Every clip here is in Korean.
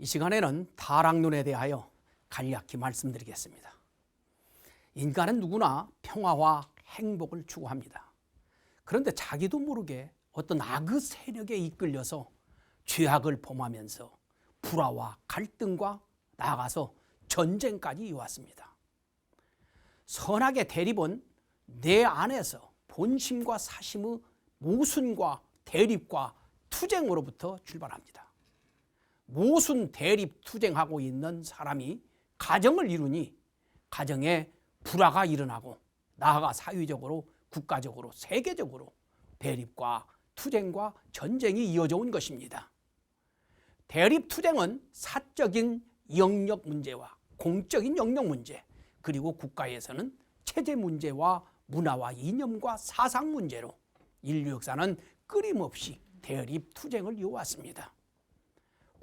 이 시간에는 타락론에 대하여 간략히 말씀드리겠습니다. 인간은 누구나 평화와 행복을 추구합니다. 그런데 자기도 모르게 어떤 악의 세력에 이끌려서 죄악을 범하면서 불화와 갈등과 나아가서 전쟁까지 이어왔습니다. 선악의 대립은 내 안에서 본심과 사심의 모순과 대립과 투쟁으로부터 출발합니다. 모순 대립 투쟁하고 있는 사람이 가정을 이루니 가정에 불화가 일어나고 나아가 사회적으로 국가적으로 세계적으로 대립과 투쟁과 전쟁이 이어져 온 것입니다. 대립 투쟁은 사적인 영역 문제와 공적인 영역 문제, 그리고 국가에서는 체제 문제와 문화와 이념과 사상 문제로 인류 역사는 끊임없이 대립 투쟁을 이어왔습니다.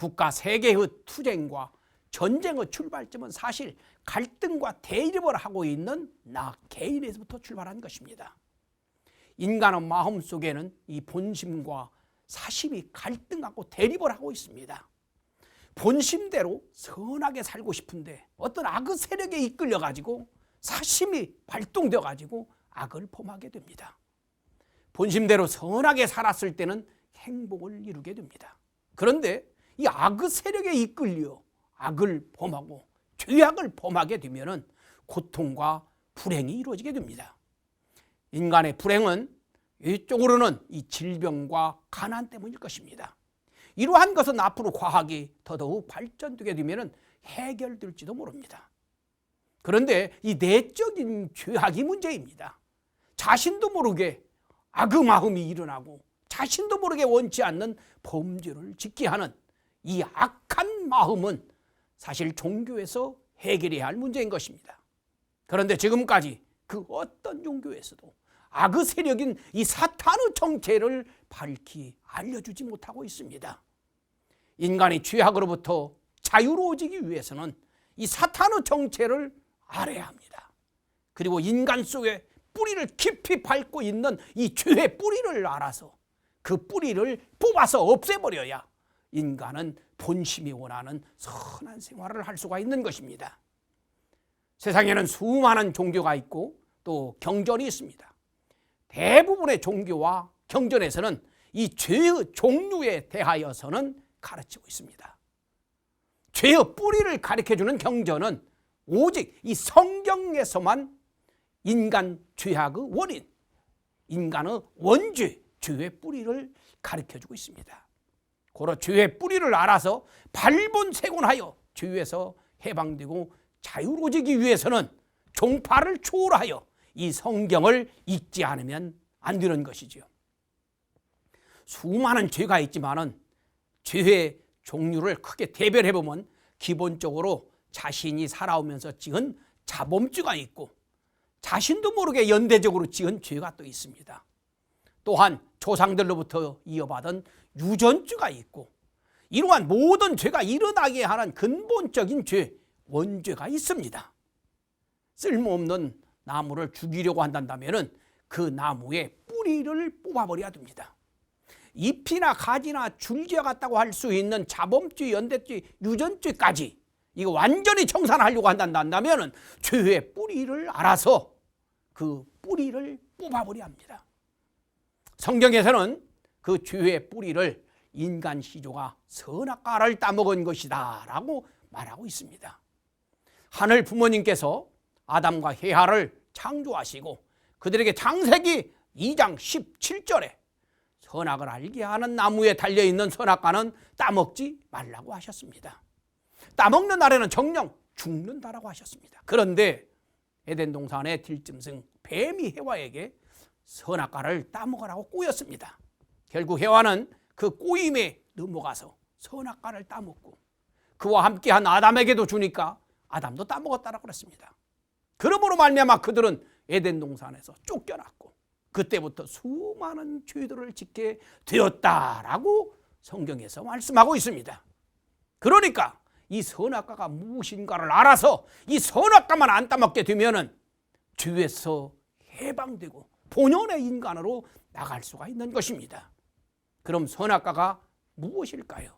국가 세계의 투쟁과 전쟁의 출발점은 사실 갈등과 대립을 하고 있는 나 개인에서부터 출발한 것입니다. 인간의 마음속에는 이 본심과 사심이 갈등하고 대립을 하고 있습니다. 본심대로 선하게 살고 싶은데 어떤 악의 세력에 이끌려가지고 사심이 발동되어가지고 악을 범하게 됩니다. 본심대로 선하게 살았을 때는 행복을 이루게 됩니다. 그런데 이 악의 세력에 이끌려 악을 범하고 죄악을 범하게 되면 고통과 불행이 이루어지게 됩니다. 인간의 불행은 이쪽으로는 이 질병과 가난 때문일 것입니다. 이러한 것은 앞으로 과학이 더더욱 발전되게 되면 해결될지도 모릅니다. 그런데 이 내적인 죄악이 문제입니다. 자신도 모르게 악의 마음이 일어나고 자신도 모르게 원치 않는 범죄를 짓게 하는 이 악한 마음은 사실 종교에서 해결해야 할 문제인 것입니다. 그런데 지금까지 그 어떤 종교에서도 악의 세력인 이 사탄의 정체를 밝히 알려주지 못하고 있습니다. 인간이 죄악으로부터 자유로워지기 위해서는 이 사탄의 정체를 알아야 합니다. 그리고 인간 속에 뿌리를 깊이 밟고 있는 이 죄의 뿌리를 알아서 그 뿌리를 뽑아서 없애버려야 인간은 본심이 원하는 선한 생활을 할 수가 있는 것입니다. 세상에는 수많은 종교가 있고 또 경전이 있습니다. 대부분의 종교와 경전에서는 이 죄의 종류에 대하여서는 가르치고 있습니다. 죄의 뿌리를 가르쳐주는 경전은 오직 이 성경에서만 인간 죄악의 원인, 인간의 원죄, 죄의 뿌리를 가르쳐주고 있습니다. 고로 죄의 뿌리를 알아서 발본색원하여 죄에서 해방되고 자유로워지기 위해서는 종파를 초월하여 이 성경을 읽지 않으면 안 되는 것이지요. 수많은 죄가 있지만은 죄의 종류를 크게 대별해보면 기본적으로 자신이 살아오면서 지은 자범죄가 있고 자신도 모르게 연대적으로 지은 죄가 또 있습니다. 또한 조상들로부터 이어받은 유전죄가 있고 이러한 모든 죄가 일어나게 하는 근본적인 죄, 원죄가 있습니다. 쓸모없는 나무를 죽이려고 한다면 그 나무의 뿌리를 뽑아버려야 됩니다. 잎이나 가지나 줄기와 같다고 할 수 있는 자범죄, 연대죄, 유전죄까지 이거 완전히 청산하려고 한다면 죄의 뿌리를 알아서 그 뿌리를 뽑아버려야 합니다. 성경에서는 그 죄의 뿌리를 인간 시조가 선악과를 따먹은 것이다 라고 말하고 있습니다. 하늘 부모님께서 아담과 헤아를 창조하시고 그들에게 창세기 2장 17절에 선악을 알게 하는 나무에 달려있는 선악과는 따먹지 말라고 하셨습니다. 따먹는 날에는 정령 죽는다라고 하셨습니다. 그런데 에덴 동산의 들짐승 뱀이 해와에게 선악과를 따먹으라고 꼬였습니다. 결국 해와는 그 꼬임에 넘어가서 선악과를 따먹고 그와 함께한 아담에게도 주니까 아담도 따먹었다라고 그랬습니다. 그러므로 말미암아 그들은 에덴 동산에서 쫓겨났고 그때부터 수많은 죄들을 짓게 되었다라고 성경에서 말씀하고 있습니다. 그러니까 이 선악과가 무엇인가를 알아서 이 선악과만 안 따먹게 되면은 죄에서 해방되고 본연의 인간으로 나갈 수가 있는 것입니다. 그럼 선악과가 무엇일까요?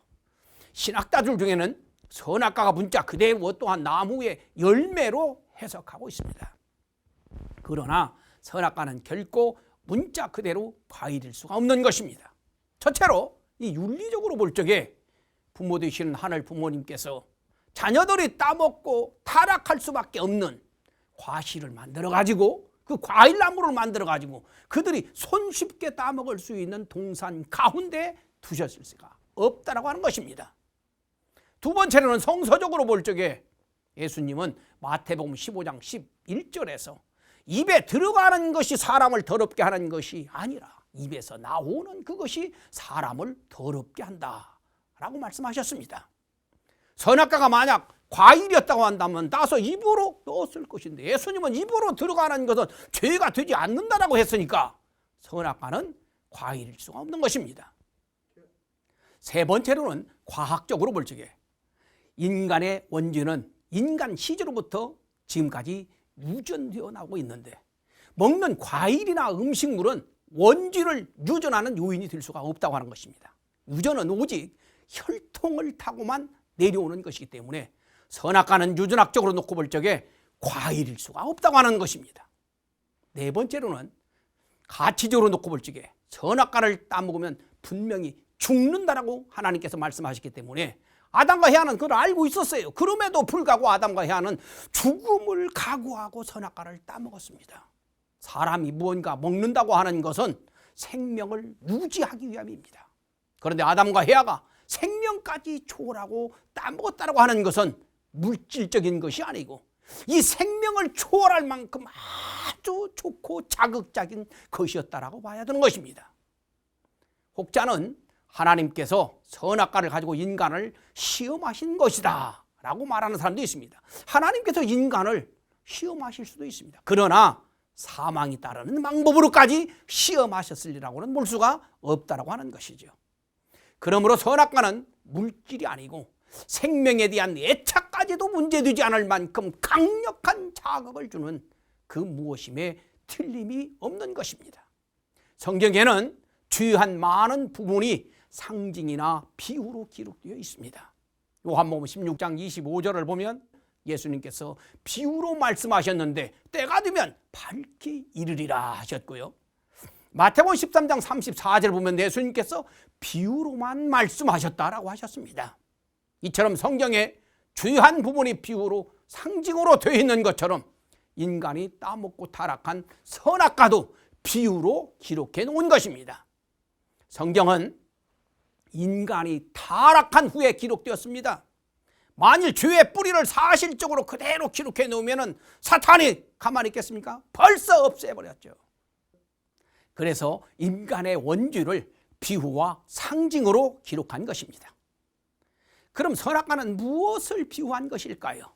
신학자들 중에는 선악과가 문자 그대로 또한 나무의 열매로 해석하고 있습니다. 그러나 선악과는 결코 문자 그대로 과일일 수가 없는 것입니다. 첫째로 이 윤리적으로 볼 적에 부모 되시는 하늘 부모님께서 자녀들이 따먹고 타락할 수밖에 없는 과실을 만들어 가지고 그 과일나무를 만들어 가지고 그들이 손쉽게 따먹을 수 있는 동산 가운데 두셨을 수가 없다라고 하는 것입니다. 두 번째로는 성서적으로 볼 적에 예수님은 마태복음 15장 11절에서 입에 들어가는 것이 사람을 더럽게 하는 것이 아니라 입에서 나오는 그것이 사람을 더럽게 한다라고 말씀하셨습니다. 선악과가 만약 과일이었다고 한다면 따서 입으로 넣었을 것인데 예수님은 입으로 들어가는 것은 죄가 되지 않는다라고 했으니까 선악과는 과일일 수가 없는 것입니다. 세 번째로는 과학적으로 볼 적에 인간의 원죄는 인간 시절로부터 지금까지 유전되어 나오고 있는데 먹는 과일이나 음식물은 원죄를 유전하는 요인이 될 수가 없다고 하는 것입니다. 유전은 오직 혈통을 타고만 내려오는 것이기 때문에 선악과는 유전학적으로 놓고 볼 적에 과일일 수가 없다고 하는 것입니다. 네 번째로는 가치적으로 놓고 볼 적에 선악과를 따먹으면 분명히 죽는다라고 하나님께서 말씀하셨기 때문에 아담과 해와는 그걸 알고 있었어요. 그럼에도 불구하고 아담과 해와는 죽음을 각오하고 선악과를 따먹었습니다. 사람이 무언가 먹는다고 하는 것은 생명을 유지하기 위함입니다. 그런데 아담과 해와가 생명까지 초월하고 따먹었다고 하는 것은 물질적인 것이 아니고 이 생명을 초월할 만큼 아주 좋고 자극적인 것이었다라고 봐야 되는 것입니다. 혹자는 하나님께서 선악과를 가지고 인간을 시험하신 것이다 라고 말하는 사람도 있습니다. 하나님께서 인간을 시험하실 수도 있습니다. 그러나 사망이 따르는 방법으로까지 시험하셨으리라고는 볼 수가 없다라고 하는 것이죠. 그러므로 선악과는 물질이 아니고 생명에 대한 애착까지도 문제되지 않을 만큼 강력한 자극을 주는 그 무엇임에 틀림이 없는 것입니다. 성경에는 주요한 많은 부분이 상징이나 비유로 기록되어 있습니다. 요한복음 16장 25절을 보면 예수님께서 비유로 말씀하셨는데 때가 되면 밝히 이르리라 하셨고요. 마태복음 13장 34절을 보면 예수님께서 비유로만 말씀하셨다라고 하셨습니다. 이처럼 성경에 주요한 부분이 비유로 상징으로 되어 있는 것처럼 인간이 따먹고 타락한 선악과도 비유로 기록해 놓은 것입니다. 성경은 인간이 타락한 후에 기록되었습니다. 만일 죄의 뿌리를 사실적으로 그대로 기록해 놓으면 사탄이 가만히 있겠습니까? 벌써 없애버렸죠. 그래서 인간의 원죄를 비유와 상징으로 기록한 것입니다. 그럼 선악과는 무엇을 비유한 것일까요?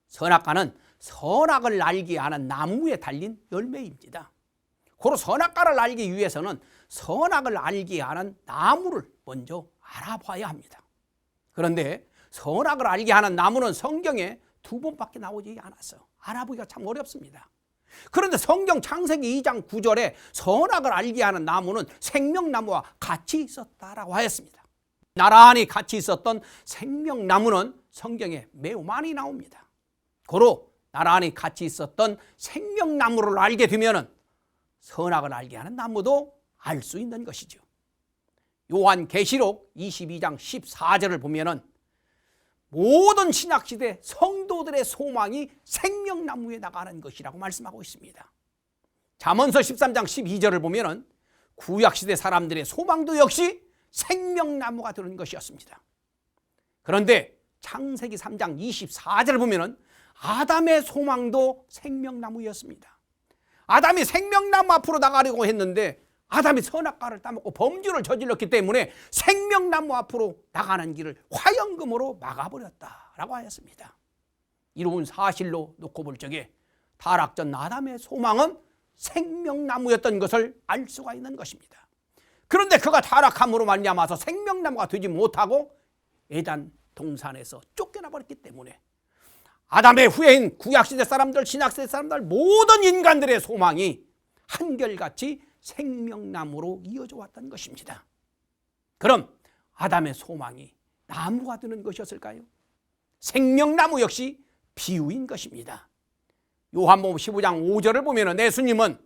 선악과는 선악을 알게 하는 나무에 달린 열매입니다. 고로 선악과를 알기 위해서는 선악을 알게 하는 나무를 먼저 알아봐야 합니다. 그런데 선악을 알게 하는 나무는 성경에 2번밖에 나오지 않았어요. 알아보기가 참 어렵습니다. 그런데 성경 창세기 2장 9절에 선악을 알게 하는 나무는 생명나무와 같이 있었다라고 하였습니다. 나란히 같이 있었던 생명나무는 성경에 매우 많이 나옵니다. 고로 나란히 같이 있었던 생명나무를 알게 되면 선악을 알게 하는 나무도 알 수 있는 것이죠. 요한계시록 22장 14절을 보면 모든 신약시대 성도들의 소망이 생명나무에 나가는 것이라고 말씀하고 있습니다. 잠언서 13장 12절을 보면 구약시대 사람들의 소망도 역시 생명나무가 되는 것이었습니다. 그런데 창세기 3장 24절을 보면 아담의 소망도 생명나무였습니다. 아담이 생명나무 앞으로 나가려고 했는데 아담이 선악과를 따먹고 범죄를 저질렀기 때문에 생명나무 앞으로 나가는 길을 화영금으로 막아버렸다라고 하였습니다. 이로운 사실로 놓고 볼 적에 타락전 아담의 소망은 생명나무였던 것을 알 수가 있는 것입니다. 그런데 그가 타락함으로 말미암아서 생명나무가 되지 못하고 에덴 동산에서 쫓겨나 버렸기 때문에 아담의 후예인 구약시대 사람들, 신약시대 사람들 모든 인간들의 소망이 한결같이 생명나무로 이어져 왔던 것입니다. 그럼 아담의 소망이 나무가 되는 것이었을까요? 생명나무 역시 비유인 것입니다. 요한복음 15장 5절을 보면 예수님은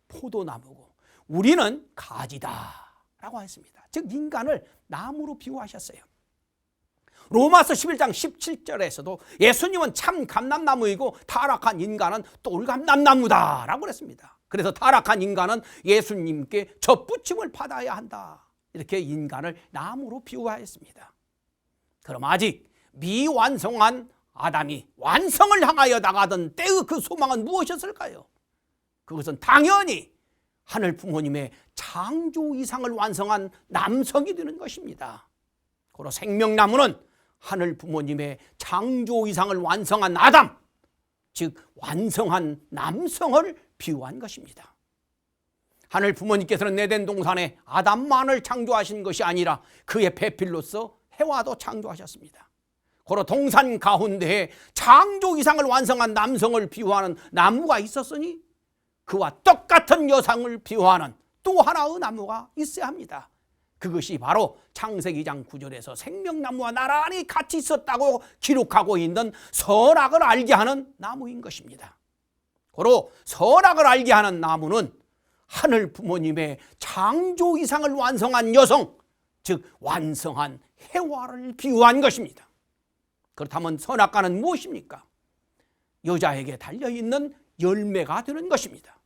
포도나무고 우리는 가지다 라고 했습니다. 즉 인간을 나무로 비유하셨어요. 로마서 11장 17절에서도 예수님은 참 감람나무이고 타락한 인간은 똘감람나무다 라고 그랬습니다. 그래서 타락한 인간은 예수님께 접붙임을 받아야 한다, 이렇게 인간을 나무로 비유하였습니다. 그럼 아직 미완성한 아담이 완성을 향하여 나가던 때의 그 소망은 무엇이었을까요? 그것은 당연히 하늘 부모님의 창조 이상을 완성한 남성이 되는 것입니다. 그리고 생명나무는 하늘 부모님의 창조 이상을 완성한 아담, 즉 완성한 남성을 비유한 것입니다. 하늘 부모님께서는 에덴 동산에 아담만을 창조하신 것이 아니라 그의 배필로서 해와도 창조하셨습니다. 고로 동산 가운데에 창조 이상을 완성한 남성을 비유하는 나무가 있었으니 그와 똑같은 여성을 비유하는 또 하나의 나무가 있어야 합니다. 그것이 바로 창세기 2장 9절에서 생명나무와 나란히 같이 있었다고 기록하고 있는 선악을 알게 하는 나무인 것입니다. 고로 선악을 알게 하는 나무는 하늘 부모님의 창조 이상을 완성한 여성, 즉 완성한 해와를 비유한 것입니다. 그렇다면 선악과는 무엇입니까? 여자에게 달려있는 열매가 되는 것입니다.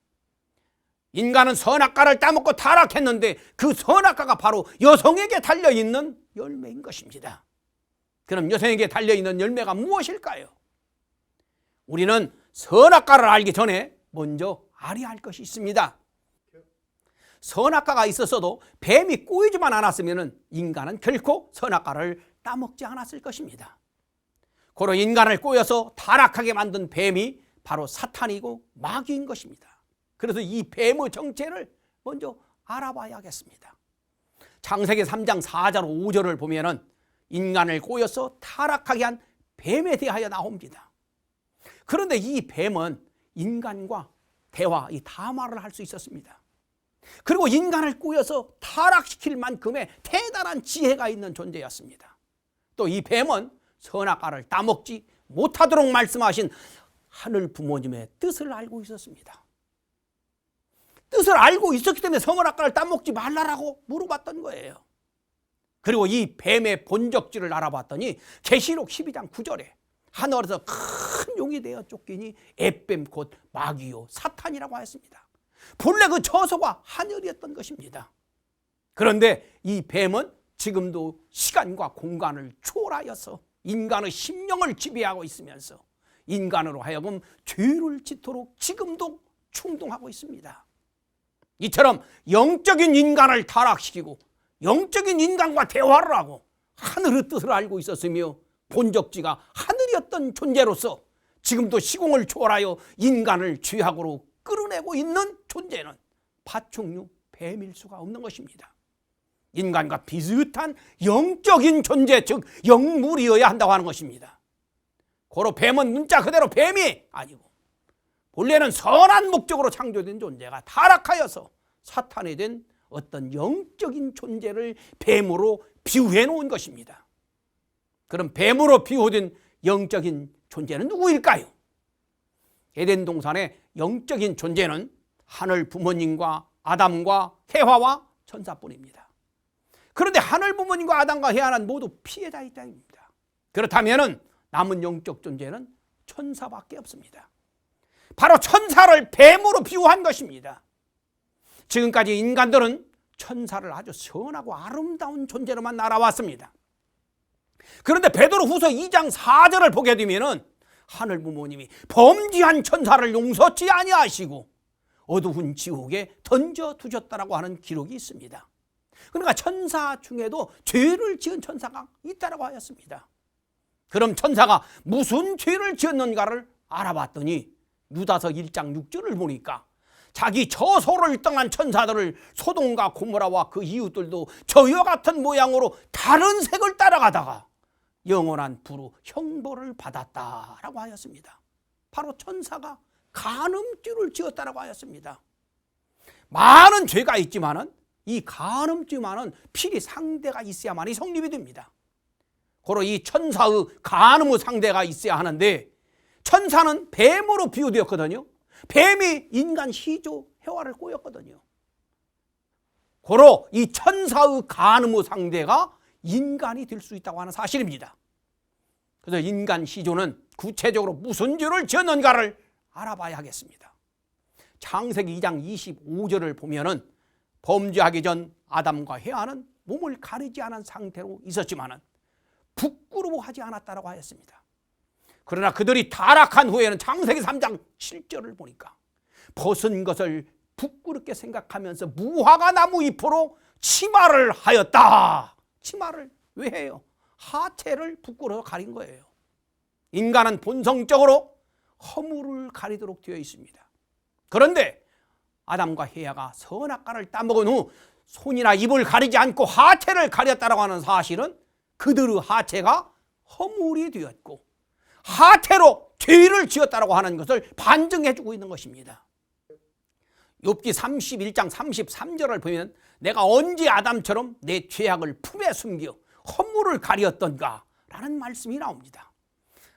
인간은 선악과를 따먹고 타락했는데 그 선악과가 바로 여성에게 달려있는 열매인 것입니다. 그럼 여성에게 달려있는 열매가 무엇일까요? 우리는 선악과를 알기 전에 먼저 알아야 할 것이 있습니다. 선악과가 있었어도 뱀이 꼬이지만 않았으면 인간은 결코 선악과를 따먹지 않았을 것입니다. 고로 인간을 꼬여서 타락하게 만든 뱀이 바로 사탄이고 마귀인 것입니다. 그래서 이 뱀의 정체를 먼저 알아봐야겠습니다. 창세기 3장 4절 5절을 보면 인간을 꼬여서 타락하게 한 뱀에 대하여 나옵니다. 그런데 이 뱀은 인간과 대화, 이 담화를 할 수 있었습니다. 그리고 인간을 꼬여서 타락시킬 만큼의 대단한 지혜가 있는 존재였습니다. 또 이 뱀은 선악과를 따먹지 못하도록 말씀하신 하늘 부모님의 뜻을 알고 있었습니다. 뜻을 알고 있었기 때문에 선악과를 따먹지 말라라고 물어봤던 거예요. 그리고 이 뱀의 본적지를 알아봤더니 계시록 12장 9절에 하늘에서 큰 용이 되어 쫓기니 앱뱀 곧 마귀요 사탄이라고 하였습니다. 본래 그 처소가 하늘이었던 것입니다. 그런데 이 뱀은 지금도 시간과 공간을 초월하여서 인간의 심령을 지배하고 있으면서 인간으로 하여금 죄를 짓도록 지금도 충동하고 있습니다. 이처럼 영적인 인간을 타락시키고 영적인 인간과 대화를 하고 하늘의 뜻을 알고 있었으며 본적지가 하늘이었던 존재로서 지금도 시공을 초월하여 인간을 죄악으로 끌어내고 있는 존재는 파충류 뱀일 수가 없는 것입니다. 인간과 비슷한 영적인 존재, 즉 영물이어야 한다고 하는 것입니다. 고로 뱀은 문자 그대로 뱀이 아니고 본래는 선한 목적으로 창조된 존재가 타락하여서 사탄이 된 어떤 영적인 존재를 뱀으로 비유해 놓은 것입니다. 그럼 뱀으로 비유된 영적인 존재는 누구일까요? 에덴 동산의 영적인 존재는 하늘 부모님과 아담과 해와와 천사뿐입니다. 그런데 하늘 부모님과 아담과 해와는 모두 피해자의 입장입니다. 그렇다면 남은 영적 존재는 천사밖에 없습니다. 바로 천사를 뱀으로 비유한 것입니다. 지금까지 인간들은 천사를 아주 선하고 아름다운 존재로만 알아왔습니다. 그런데 베드로 후서 2장 4절을 보게 되면 하늘 부모님이 범죄한 천사를 용서치 아니하시고 어두운 지옥에 던져두셨다라고 하는 기록이 있습니다. 그러니까 천사 중에도 죄를 지은 천사가 있다라고 하였습니다. 그럼 천사가 무슨 죄를 지었는가를 알아봤더니 유다서 1장 6절을 보니까 자기 처소를 떠난 천사들을 소돔과 고모라와 그 이웃들도 저희와 같은 모양으로 다른 색을 따라가다가 영원한 불로 형벌을 받았다라고 하였습니다. 바로 천사가 간음죄를 지었다라고 하였습니다. 많은 죄가 있지만은 이 간음죄만은 필히 상대가 있어야만이 성립이 됩니다. 고로 이 천사의 간음의 상대가 있어야 하는데, 천사는 뱀으로 비유되었거든요. 뱀이 인간 시조 해와를 꼬였거든요. 고로 이 천사의 간음의 상대가 인간이 될 수 있다고 하는 사실입니다. 그래서 인간 시조는 구체적으로 무슨 죄를 지었는가를 알아봐야 하겠습니다. 창세기 2장 25절을 보면은 범죄하기 전 아담과 해와는 몸을 가리지 않은 상태로 있었지만은 부끄러워하지 않았다라고 하였습니다. 그러나 그들이 타락한 후에는 창세기 3장 7절을 보니까 벗은 것을 부끄럽게 생각하면서 무화과 나무 잎으로 치마를 하였다. 치마를 왜 해요? 하체를 부끄러워 가린 거예요. 인간은 본성적으로 허물을 가리도록 되어 있습니다. 그런데 아담과 해와가 선악과를 따먹은 후 손이나 입을 가리지 않고 하체를 가렸다고 하는 사실은 그들의 하체가 허물이 되었고 하체로 죄를 지었다고 하는 것을 반증해 주고 있는 것입니다. 욥기 31장 33절을 보면 내가 언제 아담처럼 내 죄악을 품에 숨겨 허물을 가렸던가 라는 말씀이 나옵니다.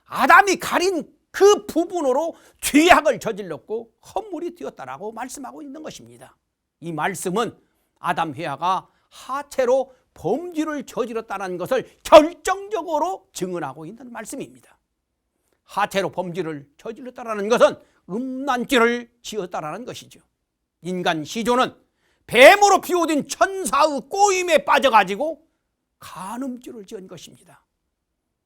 아담이 가린 그 부분으로 죄악을 저질렀고 허물이 되었다라고 말씀하고 있는 것입니다. 이 말씀은 아담 해와가 하체로 범죄를 저질렀다는 것을 결정적으로 증언하고 있는 말씀입니다. 하체로 범죄를 저질렀다는 것은 음란죄를 지었다라는 것이죠. 인간 시조는 뱀으로 비유된 천사의 꼬임에 빠져가지고 간음죄를 지은 것입니다.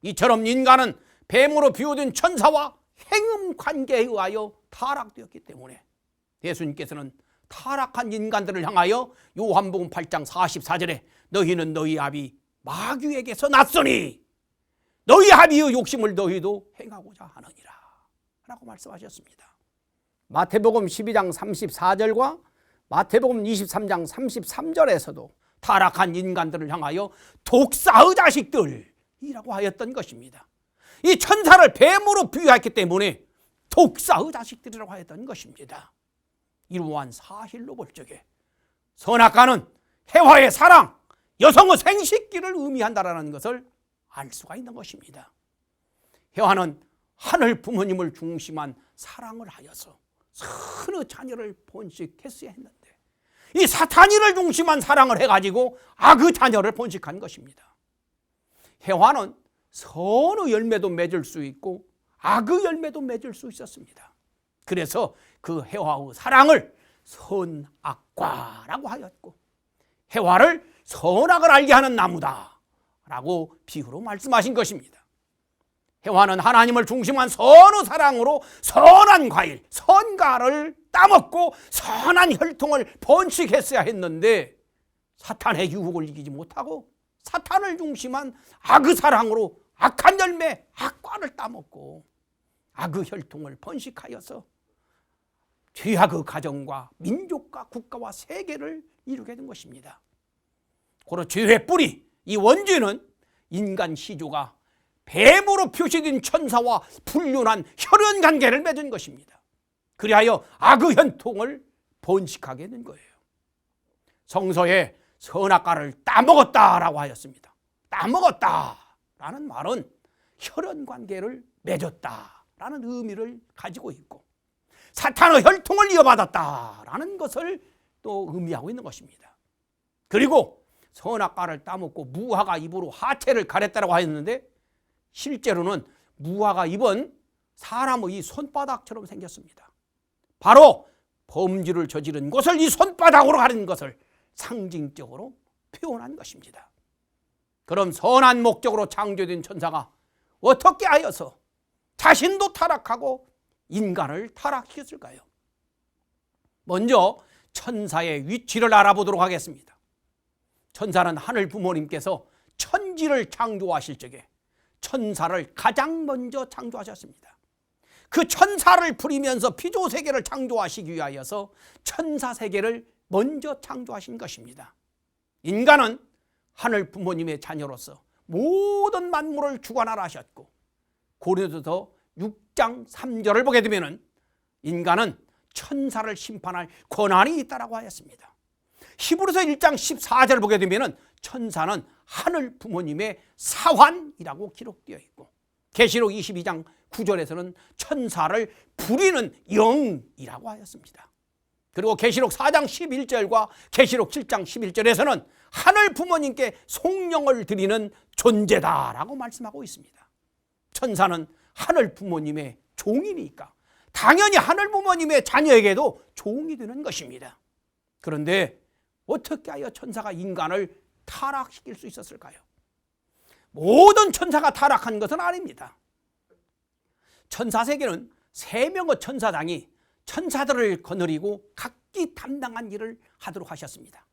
이처럼 인간은 뱀으로 비유된 천사와 행음 관계에 의하여 타락되었기 때문에 예수님께서는 타락한 인간들을 향하여 요한복음 8장 44절에 너희는 너희 아비 마귀에게서 났으니 너희 아비의 욕심을 너희도 행하고자 하느니라 라고 말씀하셨습니다. 마태복음 12장 34절과 마태복음 23장 33절에서도 타락한 인간들을 향하여 독사의 자식들이라고 하였던 것입니다. 이 천사를 뱀으로 비유했기 때문에 독사의 자식들이라고 하였던 것입니다. 이러한 사실로 볼 적에 선악과는 해와의 사랑, 여성의 생식기를 의미한다는 것을 알 수가 있는 것입니다. 해와는 하늘 부모님을 중심한 사랑을 하여서 선의 자녀를 번식했어야 했는데 이 사탄이를 중심한 사랑을 해가지고 악의 자녀를 번식한 것입니다. 해와는 선의 열매도 맺을 수 있고 악의 열매도 맺을 수 있었습니다. 그래서 그 해와의 사랑을 선악과라고 하였고 해와를 선악을 알게 하는 나무다 라고 비유로 말씀하신 것입니다. 해와는 하나님을 중심한 선의 사랑으로 선한 과일, 선과를 따먹고 선한 혈통을 번식했어야 했는데 사탄의 유혹을 이기지 못하고 사탄을 중심한 악의 사랑으로 악한 열매, 악과를 따먹고 악의 혈통을 번식하여서 죄악의 가정과 민족과 국가와 세계를 이루게 된 것입니다. 고로 죄의 뿌리, 이 원죄는 인간 시조가 뱀으로 표시된 천사와 불륜한 혈연관계를 맺은 것입니다. 그리하여 악의 혈통을 번식하게 된 거예요. 성서에 선악과를 따먹었다라고 하였습니다. 따먹었다라는 말은 혈연관계를 맺었다라는 의미를 가지고 있고 사탄의 혈통을 이어받았다라는 것을 또 의미하고 있는 것입니다. 그리고 선악과를 따먹고 무화과 잎으로 하체를 가렸다고 하였는데 실제로는 무화과 잎은 사람의 이 손바닥처럼 생겼습니다. 바로 범죄를 저지른 곳을 이 손바닥으로 가린 것을 상징적으로 표현한 것입니다. 그럼 선한 목적으로 창조된 천사가 어떻게 하여서 자신도 타락하고 인간을 타락시켰을까요? 먼저 천사의 위치를 알아보도록 하겠습니다. 천사는 하늘 부모님께서 천지를 창조하실 적에 천사를 가장 먼저 창조하셨습니다. 그 천사를 부리면서 피조세계를 창조하시기 위하여서 천사세계를 먼저 창조하신 것입니다. 인간은 하늘 부모님의 자녀로서 모든 만물을 주관하라 하셨고 고린도서 6장 3절을 보게 되면 인간은 천사를 심판할 권한이 있다고 하였습니다. 히브리서 1장 14절을 보게 되면 천사는 하늘 부모님의 사환이라고 기록되어 있고, 계시록 22장 9절에서는 천사를 부리는 영이라고 하였습니다. 그리고 계시록 4장 11절과 계시록 7장 11절에서는 하늘 부모님께 송영을 드리는 존재다라고 말씀하고 있습니다. 천사는 하늘 부모님의 종이니까 당연히 하늘 부모님의 자녀에게도 종이 되는 것입니다. 그런데 어떻게 하여 천사가 인간을 타락시킬 수 있었을까요? 모든 천사가 타락한 것은 아닙니다. 천사세계는 3명의 천사장이 천사들을 거느리고 각기 담당한 일을 하도록 하셨습니다.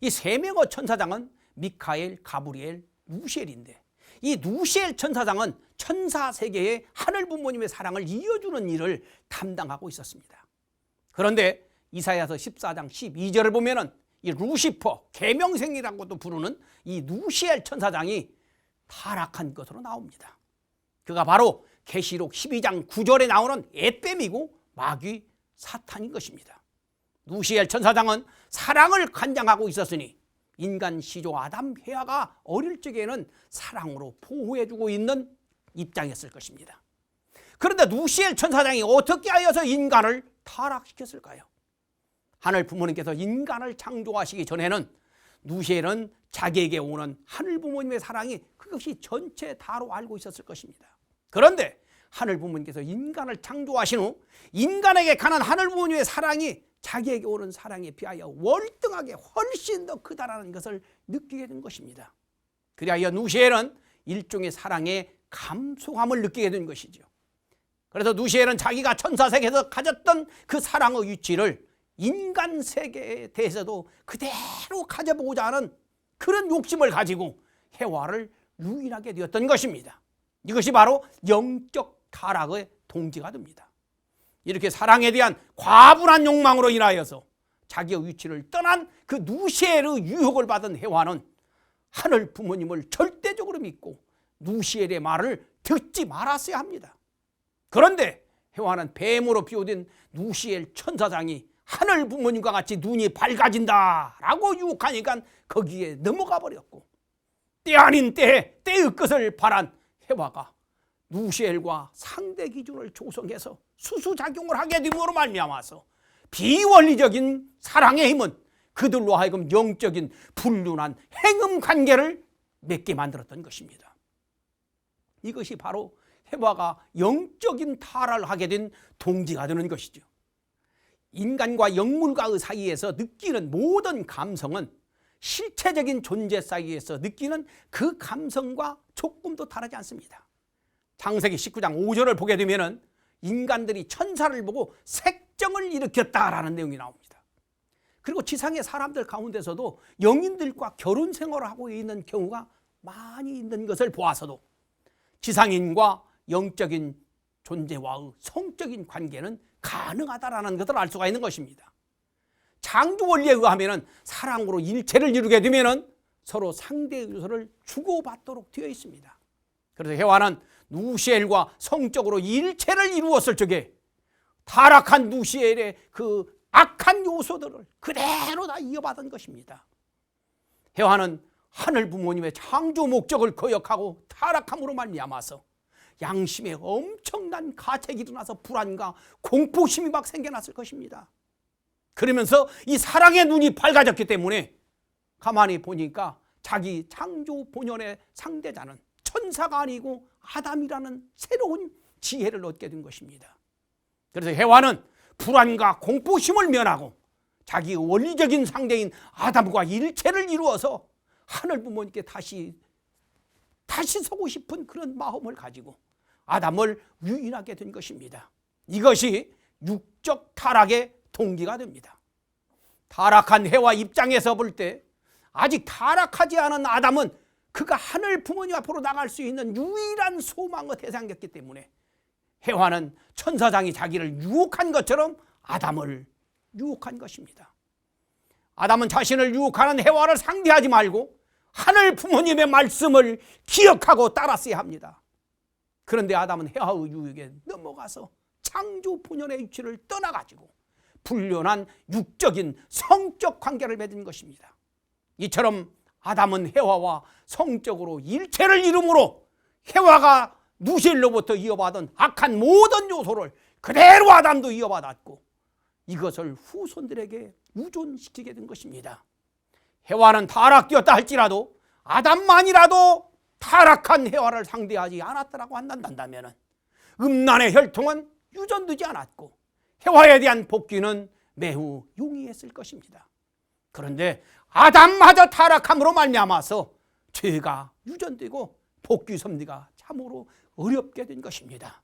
이 3명의 천사장은 미카엘, 가브리엘, 누시엘인데, 이 누시엘 천사장은 천사세계의 하늘 부모님의 사랑을 이어주는 일을 담당하고 있었습니다. 그런데 이사야서 14장 12절을 보면은 이 루시퍼, 계명생이라고도 부르는 이 누시엘 천사장이 타락한 것으로 나옵니다. 그가 바로 계시록 12장 9절에 나오는 엣뱀이고 마귀 사탄인 것입니다. 누시엘 천사장은 사랑을 관장하고 있었으니 인간 시조 아담 헤아가 어릴 적에는 사랑으로 보호해주고 있는 입장이었을 것입니다. 그런데 누시엘 천사장이 어떻게 하여서 인간을 타락시켰을까요? 하늘 부모님께서 인간을 창조하시기 전에는 누시엘은 자기에게 오는 하늘 부모님의 사랑이 그것이 전체 다로 알고 있었을 것입니다. 그런데 하늘 부모님께서 인간을 창조하신 후 인간에게 가는 하늘 부모님의 사랑이 자기에게 오는 사랑에 비하여 월등하게 훨씬 더 크다라는 것을 느끼게 된 것입니다. 그리하여 누시엘은 일종의 사랑의 감소함을 느끼게 된 것이죠. 그래서 누시엘은 자기가 천사세계에서 가졌던 그 사랑의 위치를 인간 세계에 대해서도 그대로 가져보고자 하는 그런 욕심을 가지고 해와를 유인하게 되었던 것입니다. 이것이 바로 영적 타락의 동기가 됩니다. 이렇게 사랑에 대한 과분한 욕망으로 인하여서 자기의 위치를 떠난 그 누시엘의 유혹을 받은 해와는 하늘 부모님을 절대적으로 믿고 누시엘의 말을 듣지 말았어야 합니다. 그런데 해와는 뱀으로 비유된 누시엘 천사장이 하늘 부모님과 같이 눈이 밝아진다라고 유혹하니까 거기에 넘어가 버렸고, 때 아닌 때의 끝을 바란 해와가 누시엘과 상대 기준을 조성해서 수수작용을 하게 됨으로 말미암아서 비원리적인 사랑의 힘은 그들로 하여금 영적인 불륜한 행음 관계를 맺게 만들었던 것입니다. 이것이 바로 해와가 영적인 타락을 하게 된 동기가 되는 것이죠. 인간과 영물과의 사이에서 느끼는 모든 감성은 실체적인 존재 사이에서 느끼는 그 감성과 조금도 다르지 않습니다. 창세기 19장 5절을 보게 되면 인간들이 천사를 보고 색정을 일으켰다라는 내용이 나옵니다. 그리고 지상의 사람들 가운데서도 영인들과 결혼 생활을 하고 있는 경우가 많이 있는 것을 보아서도 지상인과 영적인 존재와의 성적인 관계는 가능하다라는 것을 알 수가 있는 것입니다. 창조 원리에 의하면 사랑으로 일체를 이루게 되면 서로 상대의 요소를 주고받도록 되어 있습니다. 그래서 해와는 누시엘과 성적으로 일체를 이루었을 적에 타락한 누시엘의 그 악한 요소들을 그대로 다 이어받은 것입니다. 해와는 하늘 부모님의 창조 목적을 거역하고 타락함으로 말미암아서 양심에 엄청난 가책이 일어나서 불안과 공포심이 막 생겨났을 것입니다. 그러면서 이 사랑의 눈이 밝아졌기 때문에 가만히 보니까 자기 창조 본연의 상대자는 천사가 아니고 아담이라는 새로운 지혜를 얻게 된 것입니다. 그래서 해와는 불안과 공포심을 면하고 자기 원리적인 상대인 아담과 일체를 이루어서 하늘 부모님께 다시 서고 싶은 그런 마음을 가지고 아담을 유인하게 된 것입니다. 이것이 육적 타락의 동기가 됩니다. 타락한 해와 입장에서 볼 때 아직 타락하지 않은 아담은 그가 하늘 부모님 앞으로 나갈 수 있는 유일한 소망의 대상이었기 때문에 해와는 천사장이 자기를 유혹한 것처럼 아담을 유혹한 것입니다. 아담은 자신을 유혹하는 해와를 상대하지 말고 하늘 부모님의 말씀을 기억하고 따랐어야 합니다. 그런데 아담은 해와의 유혹에 넘어가서 창조 본연의 위치를 떠나가지고 불륜한 육적인 성적 관계를 맺은 것입니다. 이처럼 아담은 해와와 성적으로 일체를 이루므로 해와가 누실로부터 이어받은 악한 모든 요소를 그대로 아담도 이어받았고 이것을 후손들에게 유존시키게 된 것입니다. 해와는 타락되었다 할지라도 아담만이라도 타락한 해와를 상대하지 않았다라고 한다면 음란의 혈통은 유전되지 않았고 해와에 대한 복귀는 매우 용이했을 것입니다. 그런데 아담마저 타락함으로 말미암아서 죄가 유전되고 복귀 섭리가 참으로 어렵게 된 것입니다.